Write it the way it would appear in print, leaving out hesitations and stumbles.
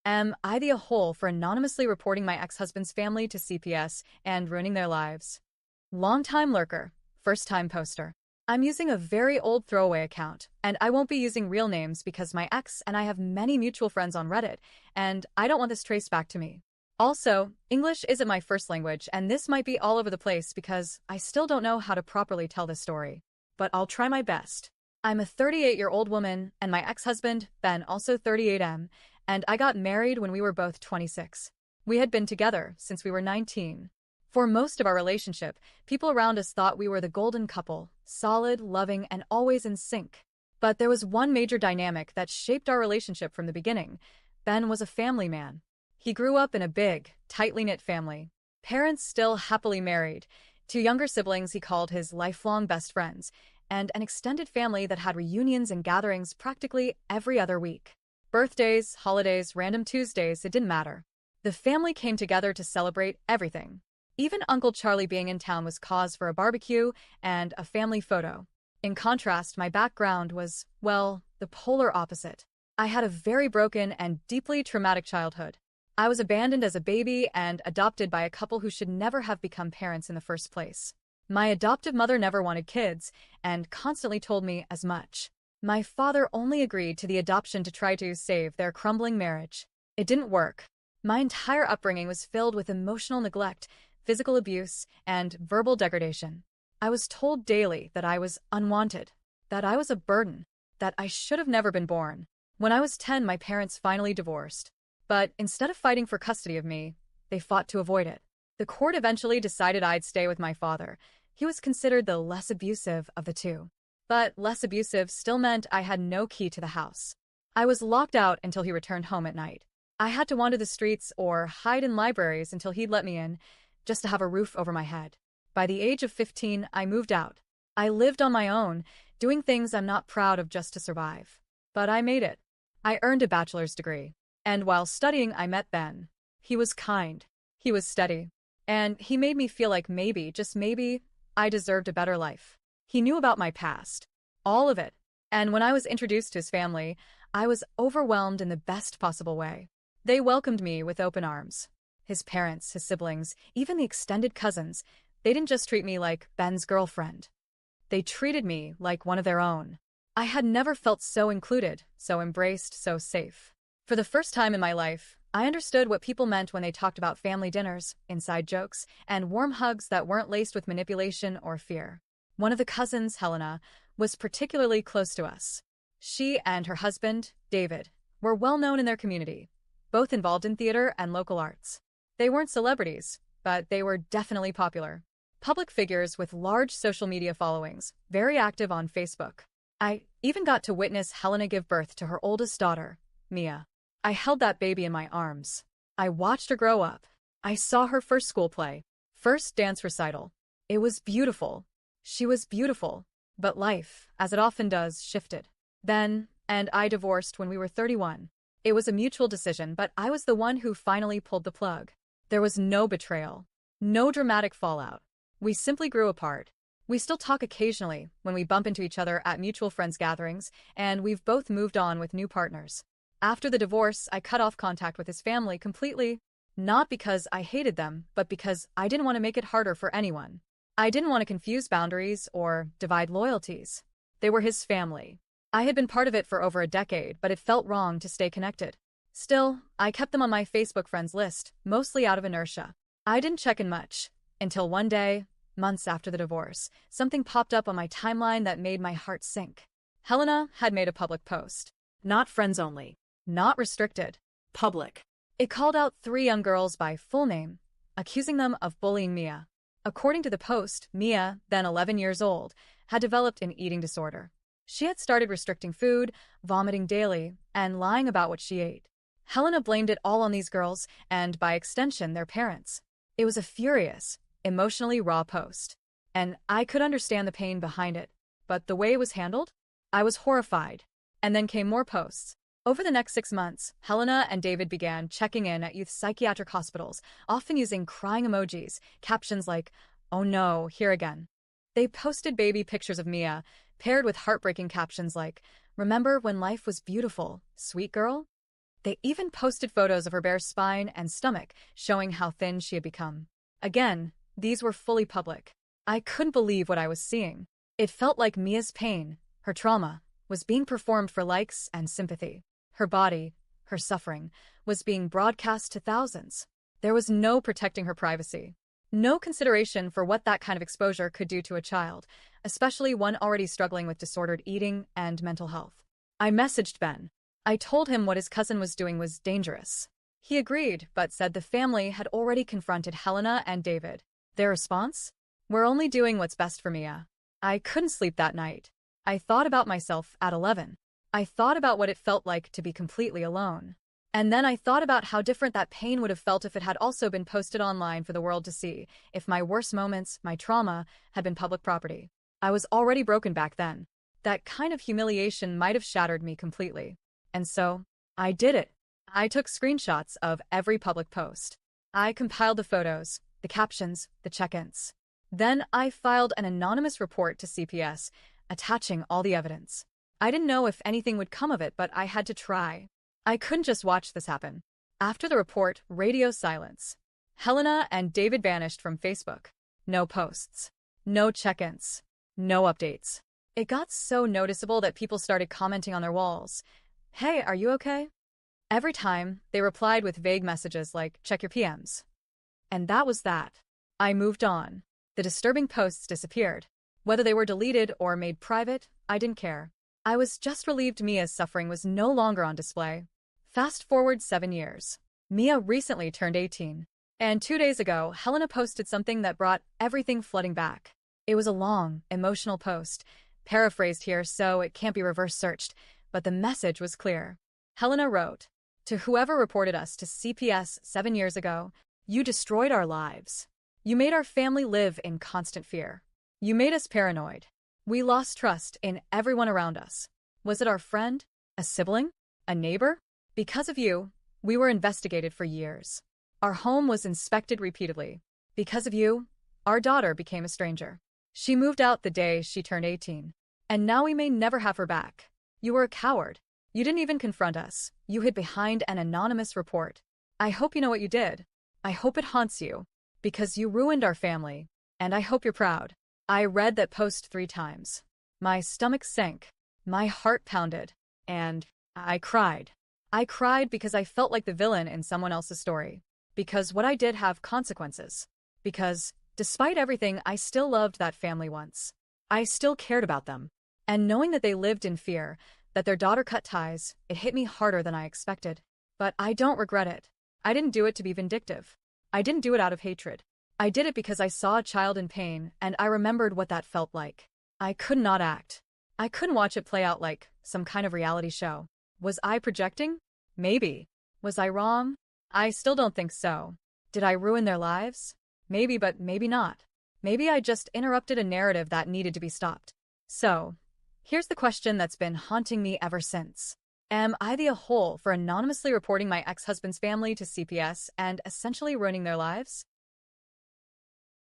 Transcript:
Am I the a-hole for anonymously reporting my ex-husband's family to CPS and ruining their lives? Long-time lurker, first-time poster. I'm using a very old throwaway account, and I won't be using real names because my ex and I have many mutual friends on Reddit, and I don't want this traced back to me. Also, English isn't my first language, and this might be all over the place because I still don't know how to properly tell this story. But I'll try my best. I'm a 38-year-old woman, and my ex-husband, Ben, also 38M, and I got married when we were both 26. We had been together since we were 19. For most of our relationship, people around us thought we were the golden couple, solid, loving, and always in sync. But there was one major dynamic that shaped our relationship from the beginning. Ben was a family man. He grew up in a big, tightly knit family. Parents still happily married, two younger siblings he called his lifelong best friends, and an extended family that had reunions and gatherings practically every other week. Birthdays, holidays, random Tuesdays, it didn't matter. The family came together to celebrate everything. Even Uncle Charlie being in town was cause for a barbecue and a family photo. In contrast, my background was, well, the polar opposite. I had a very broken and deeply traumatic childhood. I was abandoned as a baby and adopted by a couple who should never have become parents in the first place. My adoptive mother never wanted kids and constantly told me as much. My father only agreed to the adoption to try to save their crumbling marriage. It didn't work. My entire upbringing was filled with emotional neglect, physical abuse, and verbal degradation. I was told daily that I was unwanted, that I was a burden, that I should have never been born. When I was 10, my parents finally divorced. But instead of fighting for custody of me, they fought to avoid it. The court eventually decided I'd stay with my father. He was considered the less abusive of the two. But less abusive still meant I had no key to the house. I was locked out until he returned home at night. I had to wander the streets or hide in libraries until he'd let me in, just to have a roof over my head. By the age of 15, I moved out. I lived on my own, doing things I'm not proud of just to survive. But I made it. I earned a bachelor's degree. And while studying, I met Ben. He was kind. He was steady. And he made me feel like maybe, just maybe, I deserved a better life. He knew about my past. All of it. And when I was introduced to his family, I was overwhelmed in the best possible way. They welcomed me with open arms. His parents, his siblings, even the extended cousins, they didn't just treat me like Ben's girlfriend. They treated me like one of their own. I had never felt so included, so embraced, so safe. For the first time in my life, I understood what people meant when they talked about family dinners, inside jokes, and warm hugs that weren't laced with manipulation or fear. One of the cousins, Helena, was particularly close to us. She and her husband, David, were well known in their community, both involved in theater and local arts. They weren't celebrities, but they were definitely popular. Public figures with large social media followings, very active on Facebook. I even got to witness Helena give birth to her oldest daughter, Mia. I held that baby in my arms. I watched her grow up. I saw her first school play, first dance recital. It was beautiful. She was beautiful. But life, as it often does, shifted. Ben and I divorced when we were 31. It was a mutual decision, but I was the one who finally pulled the plug. There was no betrayal, no dramatic fallout. We simply grew apart. We still talk occasionally when we bump into each other at mutual friends' gatherings, and we've both moved on with new partners. After the divorce, I cut off contact with his family completely, not because I hated them, but because I didn't want to make it harder for anyone. I didn't want to confuse boundaries or divide loyalties. They were his family. I had been part of it for over a decade, but it felt wrong to stay connected. Still, I kept them on my Facebook friends list, mostly out of inertia. I didn't check in much, until one day, months after the divorce, something popped up on my timeline that made my heart sink. Helena had made a public post. Not friends only. Not restricted. Public. It called out 3 young girls by full name, accusing them of bullying Mia. According to the post, Mia, then 11 years old, had developed an eating disorder. She had started restricting food, vomiting daily, and lying about what she ate. Helena blamed it all on these girls, and by extension, their parents. It was a furious, emotionally raw post. And I could understand the pain behind it. But the way it was handled? I was horrified. And then came more posts. Over the next 6 months, Helena and David began checking in at youth psychiatric hospitals, often using crying emojis, captions like, "Oh no, here again." They posted baby pictures of Mia, paired with heartbreaking captions like, "Remember when life was beautiful, sweet girl?" They even posted photos of her bare spine and stomach, showing how thin she had become. Again, these were fully public. I couldn't believe what I was seeing. It felt like Mia's pain, her trauma, was being performed for likes and sympathy. Her body, her suffering, was being broadcast to thousands. There was no protecting her privacy. No consideration for what that kind of exposure could do to a child, especially one already struggling with disordered eating and mental health. I messaged Ben. I told him what his cousin was doing was dangerous. He agreed, but said the family had already confronted Helena and David. Their response? We're only doing what's best for Mia. I couldn't sleep that night. I thought about myself at 11. I thought about what it felt like to be completely alone. And then I thought about how different that pain would have felt if it had also been posted online for the world to see, if my worst moments, my trauma, had been public property. I was already broken back then. That kind of humiliation might have shattered me completely. And so, I did it. I took screenshots of every public post. I compiled the photos, the captions, the check-ins. Then I filed an anonymous report to CPS, attaching all the evidence. I didn't know if anything would come of it, but I had to try. I couldn't just watch this happen. After the report, radio silence. Helena and David vanished from Facebook. No posts. No check-ins. No updates. It got so noticeable that people started commenting on their walls. Hey, are you okay? Every time, they replied with vague messages like, check your PMs. And that was that. I moved on. The disturbing posts disappeared. Whether they were deleted or made private, I didn't care. I was just relieved Mia's suffering was no longer on display. Fast forward 7 years. Mia recently turned 18. And 2 days ago, Helena posted something that brought everything flooding back. It was a long, emotional post, paraphrased here so it can't be reverse searched, but the message was clear. Helena wrote, "To whoever reported us to CPS 7 years ago, you destroyed our lives. You made our family live in constant fear. You made us paranoid. We lost trust in everyone around us. Was it our friend? A sibling? A neighbor? Because of you, we were investigated for years. Our home was inspected repeatedly. Because of you, our daughter became a stranger. She moved out the day she turned 18. And now we may never have her back. You were a coward. You didn't even confront us. You hid behind an anonymous report. I hope you know what you did. I hope it haunts you. Because you ruined our family. And I hope you're proud." I read that post 3 times. My stomach sank. My heart pounded. And I cried. I cried because I felt like the villain in someone else's story. Because what I did have consequences. Because, despite everything, I still loved that family once. I still cared about them. And knowing that they lived in fear, that their daughter cut ties, it hit me harder than I expected. But I don't regret it. I didn't do it to be vindictive. I didn't do it out of hatred. I did it because I saw a child in pain, and I remembered what that felt like. I could not act. I couldn't watch it play out like some kind of reality show. Was I projecting? Maybe. Was I wrong? I still don't think so. Did I ruin their lives? Maybe, but maybe not. Maybe I just interrupted a narrative that needed to be stopped. So, here's the question that's been haunting me ever since. Am I the a-hole for anonymously reporting my ex-husband's family to CPS and essentially ruining their lives?